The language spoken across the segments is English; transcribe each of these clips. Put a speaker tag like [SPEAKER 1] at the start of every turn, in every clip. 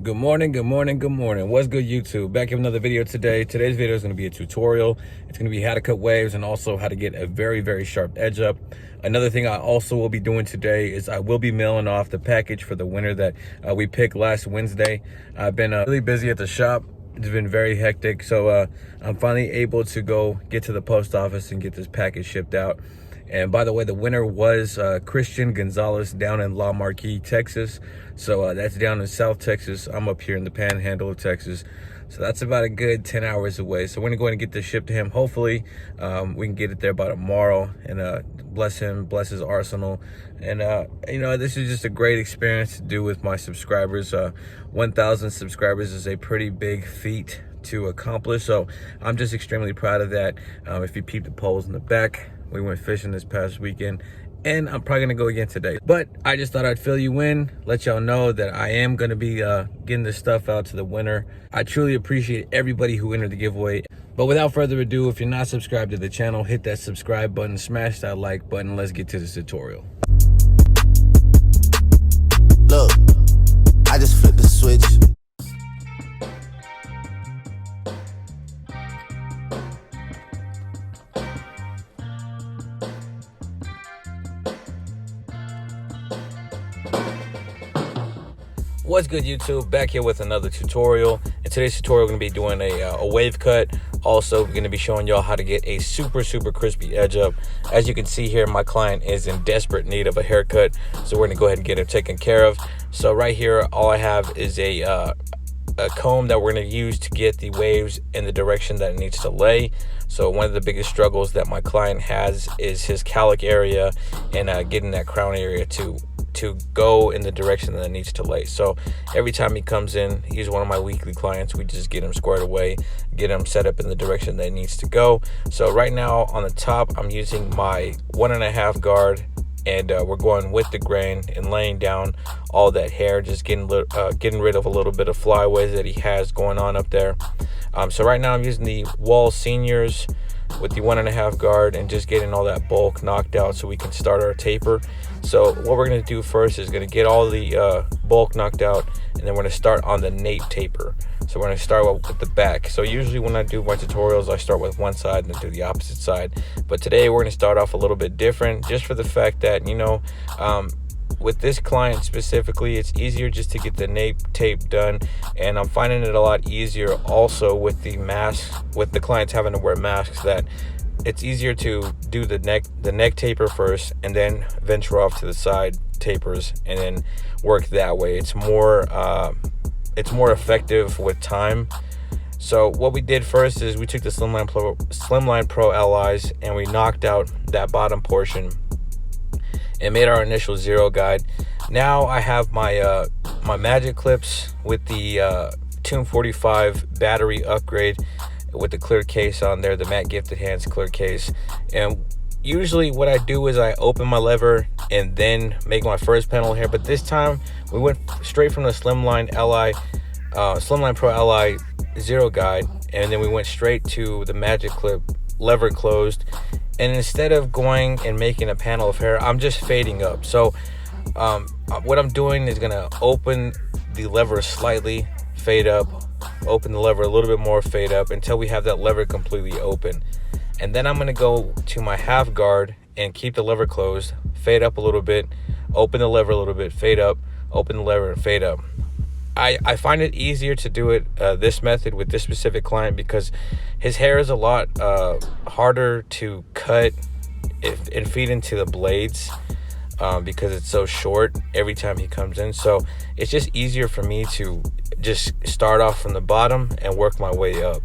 [SPEAKER 1] Good morning. What's good, YouTube? Back with another video today. Today's video is going to be a tutorial. It's going to be how to cut waves and also how to get a very sharp edge up. Another thing I also will be doing today is I will be mailing off the package for the winner that we picked last Wednesday. I've been really busy at the shop. It's been very hectic, so I'm finally able to go get to the post office and get this package shipped out. And by the way, the winner was Christian Gonzalez down in La Marquis, Texas. So that's down in South Texas. I'm up here in the panhandle of Texas. So that's about a good 10 hours away. So we're gonna go ahead and get this shipped to him. Hopefully we can get it there by tomorrow, and bless him, bless his arsenal. And you know, this is just a great experience to do with my subscribers. 1,000 subscribers is a pretty big feat to accomplish. So I'm just extremely proud of that. If you peep the polls in the back, we went fishing this past weekend, and I'm probably gonna go again today. But I just thought I'd fill you in, let y'all know that I am gonna be getting this stuff out to the winner. I truly appreciate everybody who entered the giveaway. But without further ado, if you're not subscribed to the channel, hit that subscribe button, smash that like button. Let's get to this tutorial.
[SPEAKER 2] Look, I just flipped the switch.
[SPEAKER 1] What's good, YouTube? Back here with another tutorial. In today's tutorial, we're going to be doing a wave cut. Also, we're going to be showing y'all how to get a super crispy edge up. As you can see here, my client is in desperate need of a haircut, so we're going to go ahead and get him taken care of. So right here, all I have is a comb that we're going to use to get the waves in the direction that it needs to lay. So one of the biggest struggles that my client has is his cowlick area and getting that crown area to go in the direction that it needs to lay. So every time he comes in, he's one of my weekly clients. We just get him squared away, get him set up in the direction that it needs to go. So right now on the top, I'm using my 1.5 guard, and we're going with the grain and laying down all that hair, just getting rid of a little bit of flyaways that he has going on up there. So right now I'm using the Wall Seniors with the 1.5 guard and just getting all that bulk knocked out so we can start our taper. So what we're going to do first is going to get all the bulk knocked out, and then we're going to start on the nape taper. So we're going to start with the back. So usually when I do my tutorials, I start with one side and then do the opposite side. But today we're going to start off a little bit different, just for the fact that, you know, with this client specifically, it's easier just to get the nape tape done, and I'm finding it a lot easier also with the mask, with the clients having to wear masks, that it's easier to do the neck taper first and then venture off to the side tapers and then work that way. It's more effective with time. So what we did first is we took the Slimline Pro Allies and we knocked out that bottom portion and made our initial zero guide. Now I have my my magic clips with the Tune 45 battery upgrade with the clear case on there, the Matt Gifted Hands clear case. And usually what I do is I open my lever and then make my first panel here, but this time we went straight from the Slimline Pro Ally zero guide, and then we went straight to the magic clip lever closed. And instead of going and making a panel of hair, I'm just fading up. So what I'm doing is gonna open the lever slightly, fade up, open the lever a little bit more, fade up, until we have that lever completely open. And then I'm gonna go to my half guard and keep the lever closed, fade up a little bit, open the lever a little bit, fade up, open the lever, and fade up. I find it easier to do it this method with this specific client because his hair is a lot harder to cut and feed into the blades because it's so short every time he comes in. So it's just easier for me to just start off from the bottom and work my way up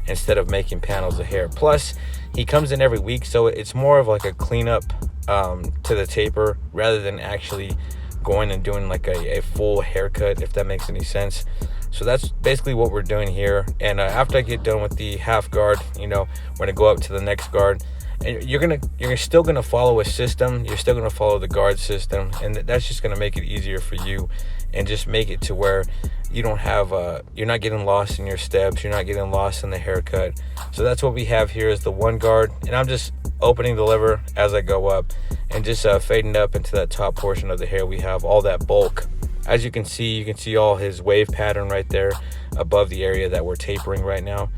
[SPEAKER 1] instead of making panels of hair. Plus he comes in every week, so it's more of like a cleanup to the taper rather than actually going and doing like a full haircut, if that makes any sense. So that's basically what we're doing here. And after I get done with the half guard, you know, we're gonna go up to the next guard, and you're still gonna follow a system. You're still gonna follow the guard system, and that's just gonna make it easier for you and just make it to where you don't have you're not getting lost in your steps, you're not getting lost in the haircut. So that's what we have here is the one guard, and I'm just opening the lever as I go up and just fading up into that top portion of the hair. We have all that bulk As you can see all his wave pattern right there above the area that we're tapering right now.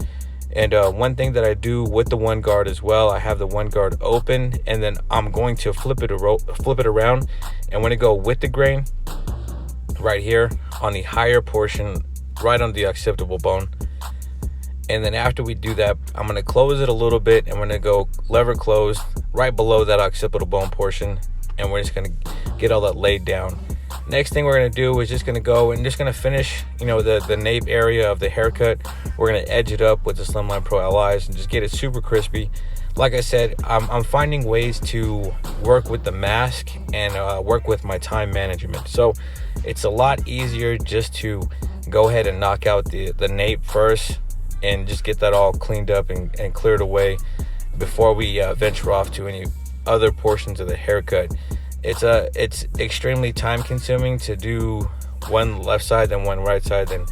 [SPEAKER 1] And one thing that I do with the one guard as well, I have the one guard open, and then I'm going to flip it around, and when I go with the grain right here on the higher portion, right on the occipital bone. And then after we do that, I'm going to close it a little bit, and we're going to go lever close right below that occipital bone portion, and we're just going to get all that laid down. Next thing we're going to do is just going to go and just going to finish, the nape area of the haircut. We're going to edge it up with the Slimline Pro LIs and just get it super crispy. Like I said, I'm finding ways to work with the mask and work with my time management. So it's a lot easier just to go ahead and knock out the nape first and just get that all cleaned up and cleared away before we venture off to any other portions of the haircut. It's extremely time consuming to do one left side then one right side then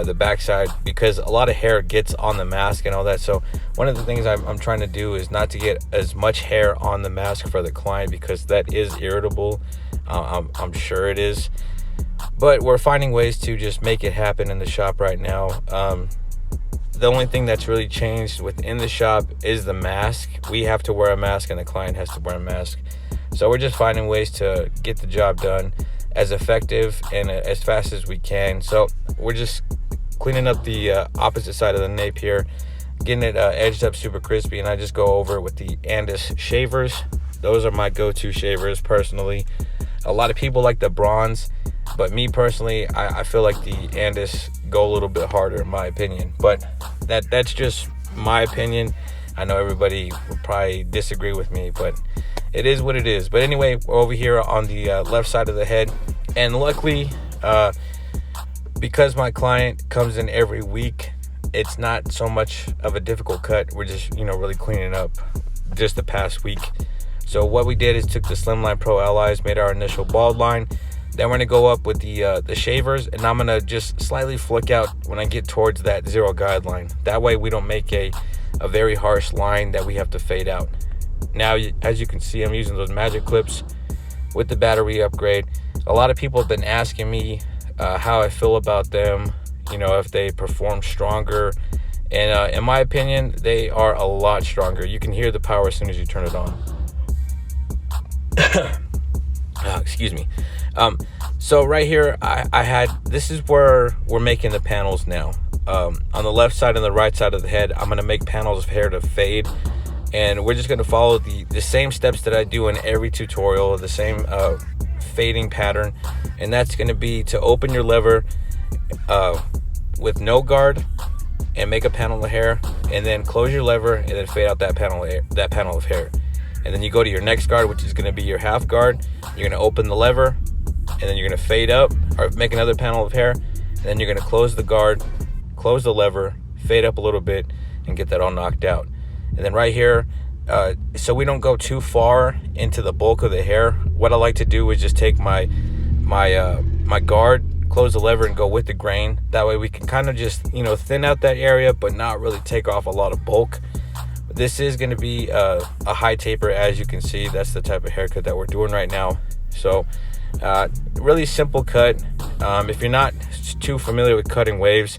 [SPEAKER 1] the back side, because a lot of hair gets on the mask and all that. So one of the things I'm trying to do is not to get as much hair on the mask for the client, because that is irritable. I'm sure it is, but we're finding ways to just make it happen in the shop right now. The only thing that's really changed within the shop is the mask. We have to wear a mask and the client has to wear a mask. So we're just finding ways to get the job done as effective and as fast as we can. So we're just cleaning up the opposite side of the nape here, getting it edged up super crispy, and I just go over with the Andis shavers. Those are my go-to shavers personally. A lot of people like the bronze, but me personally, I feel like the Andis go a little bit harder in my opinion. But that's just my opinion. I know everybody will probably disagree with me, but it is what it is. But anyway, we're over here on the left side of the head, and luckily, because my client comes in every week, it's not so much of a difficult cut. We're just really cleaning up just the past week. So what we did is took the Slimline Pro LIs, made our initial bald line. Then we're gonna go up with the shavers, and I'm gonna just slightly flick out when I get towards that zero guideline. That way we don't make a very harsh line that we have to fade out. Now, as you can see, I'm using those magic clips with the battery upgrade. A lot of people have been asking me how I feel about them, if they perform stronger. And in my opinion, they are a lot stronger. You can hear the power as soon as you turn it on. Excuse me. So right here, this is where we're making the panels now. On the left side and the right side of the head, I'm going to make panels of hair to fade. And we're just going to follow the same steps that I do in every tutorial, the same fading pattern. And that's going to be to open your lever with no guard and make a panel of hair, and then close your lever and then fade out that panel of hair. And then you go to your next guard, which is going to be your half guard. You're going to open the lever, and then you're going to fade up or make another panel of hair. And then you're going to close the guard, close the lever, fade up a little bit, and get that all knocked out. And then right here, so we don't go too far into the bulk of the hair, what I like to do is just take my guard, close the lever, and go with the grain. That way we can kind of just thin out that area, but not really take off a lot of bulk. This is going to be a high taper, as you can see. That's the type of haircut that we're doing right now. So really simple cut. If you're not too familiar with cutting waves,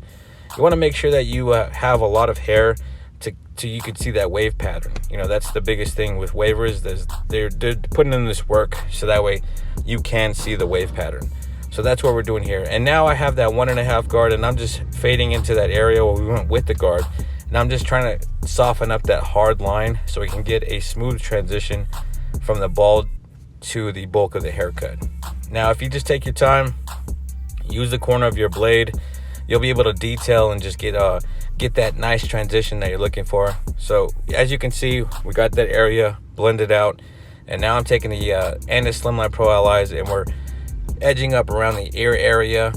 [SPEAKER 1] you want to make sure that you have a lot of hair to you can see that wave pattern. That's the biggest thing with wavers. They're putting in this work so that way you can see the wave pattern. So that's what we're doing here. And now I have that 1.5 guard, and I'm just fading into that area where we went with the guard. And I'm just trying to soften up that hard line so we can get a smooth transition from the bald to the bulk of the haircut. Now, if you just take your time, use the corner of your blade, you'll be able to detail and just get that nice transition that you're looking for. So as you can see, we got that area blended out, and now I'm taking the Andis Slimline Pro LIs, and we're edging up around the ear area,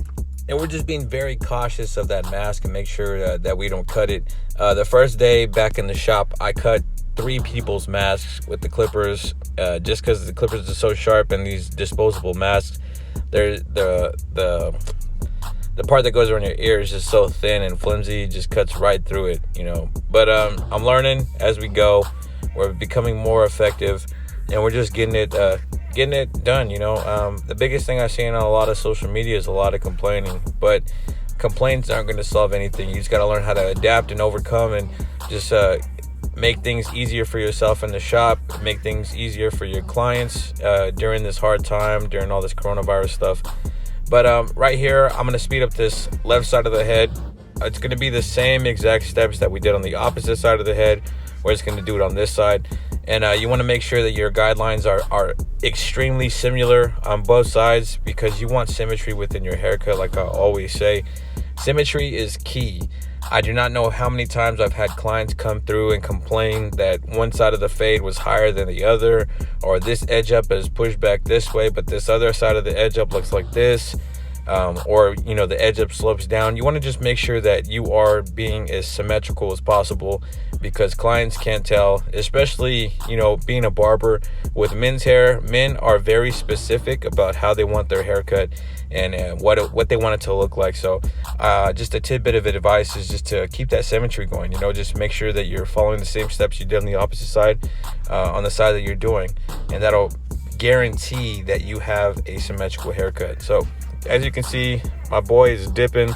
[SPEAKER 1] and we're just being very cautious of that mask and make sure that we don't cut it. The first day back in the shop, I cut 3 people's masks with the clippers, just because the clippers are so sharp, and these disposable masks, the part that goes around your ear is just so thin and flimsy, it just cuts right through it, But I'm learning as we go. We're becoming more effective, and we're just getting it getting it done. The biggest thing I've seen on a lot of social media is a lot of complaining, but complaints aren't going to solve anything. You just got to learn how to adapt and overcome, and just make things easier for yourself in the shop, make things easier for your clients during this hard time, during all this coronavirus stuff. But right here, I'm going to speed up this left side of the head. It's going to be the same exact steps that we did on the opposite side of the head. We're just going to do it on this side. And you want to make sure that your guidelines are extremely similar on both sides, because you want symmetry within your haircut. Like I always say, symmetry is key. I do not know how many times I've had clients come through and complain that one side of the fade was higher than the other, or this edge up is pushed back this way, but this other side of the edge up looks like this. Or the edge up slopes down. You want to just make sure that you are being as symmetrical as possible, because clients can't tell, especially being a barber with men's hair. Men are very specific about how they want their haircut and what they want it to look like. So just a tidbit of advice is just to keep that symmetry going. Just make sure that you're following the same steps you did on the opposite side, on the side that you're doing, and that'll guarantee that you have a symmetrical haircut. So as you can see, my boy is dipping.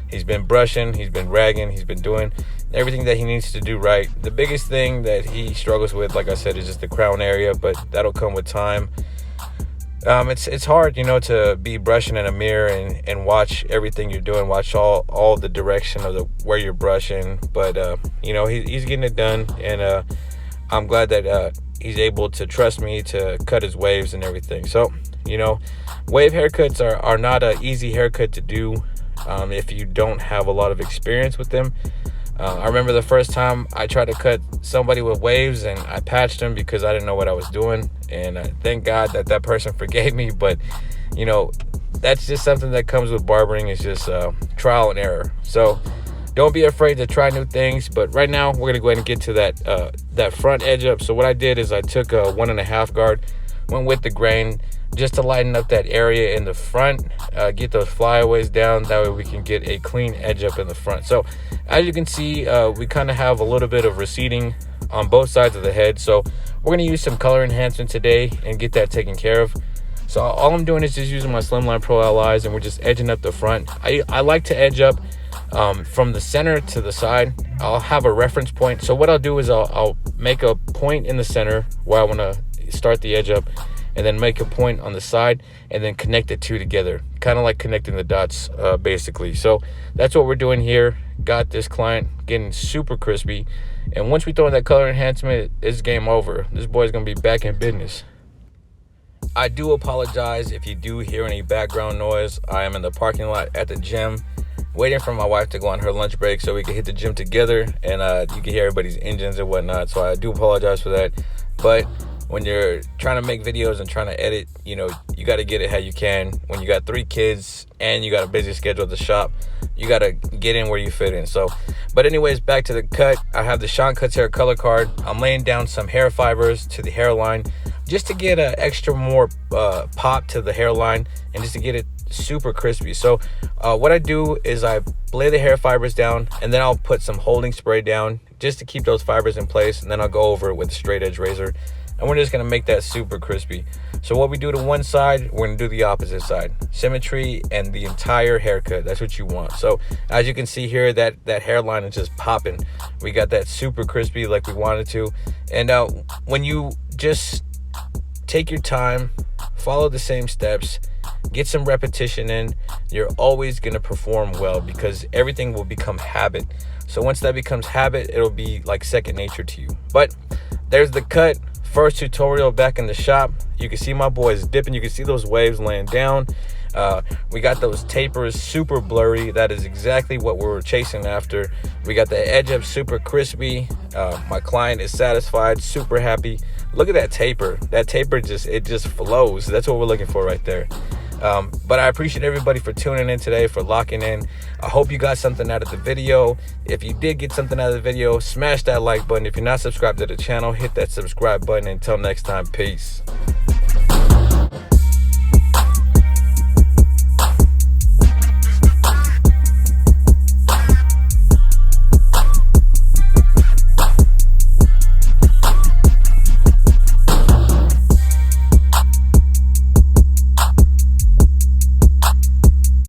[SPEAKER 1] He's been brushing, he's been ragging, he's been doing everything that he needs to do right. The biggest thing that he struggles with, like I said, is just the crown area, but that'll come with time. It's hard, to be brushing in a mirror and watch everything you're doing, watch all the direction of where you're brushing. But he's getting it done, and I'm glad that he's able to trust me to cut his waves and everything. So wave haircuts are not an easy haircut to do if you don't have a lot of experience with them. I remember the first time I tried to cut somebody with waves, and I patched them because I didn't know what I was doing. And thank God that person forgave me. But that's just something that comes with barbering. It's just trial and error. So don't be afraid to try new things. But right now we're gonna go ahead and get to that front edge up. So what I did is I took a 1.5 guard, went with the grain, just to lighten up that area in the front, get those flyaways down. That way we can get a clean edge up in the front. So as you can see, we kind of have a little bit of receding on both sides of the head. So we're going to use some color enhancement today and get that taken care of. So all I'm doing is just using my Slimline Pro LIs, and we're just edging up the front. I like to edge up from the center to the side. I'll have a reference point. So what I'll do is I'll make a point in the center where I want to start the edge up, and then make a point on the side, and then connect the two together, kind of like connecting the dots, basically. So that's what we're doing here. Got this client getting super crispy, and once we throw in that color enhancement, it's game over. This boy's gonna be back in business. I do apologize if you do hear any background noise. I am in the parking lot at the gym, waiting for my wife to go on her lunch break so we can hit the gym together, and you can hear everybody's engines and whatnot. So I do apologize for that. But when you're trying to make videos and trying to edit, you got to get it how you can. When you got 3 kids and you got a busy schedule at the shop, you got to get in where you fit in. So, but anyways, back to the cut. I have the Sean Cuts Hair color card. I'm laying down some hair fibers to the hairline just to get an extra more pop to the hairline, and just to get it super crispy. So what I do is I lay the hair fibers down, and then I'll put some holding spray down just to keep those fibers in place, and then I'll go over it with a straight edge razor, and we're just going to make that super crispy. So what we do to one side, we're going to do the opposite side. Symmetry and the entire haircut. That's what you want. So as you can see here, that hairline is just popping. We got that super crispy like we wanted to. And when you just take your time, follow the same steps, get some repetition in, you're always going to perform well, because everything will become habit. So once that becomes habit, it'll be like second nature to you. But there's the cut. First tutorial back in the shop. You can see my boys dipping. You can see those waves laying down. We got those tapers super blurry. That is exactly what we were chasing after. We got the edge up super crispy. My client is satisfied, super happy. Look at that taper. That taper just flows. That's what we're looking for right there. But I appreciate everybody for tuning in today, for locking in. I hope you got something out of the video. If you did get something out of the video, smash that like button. If you're not subscribed to the channel, hit that subscribe button. Until next time, peace.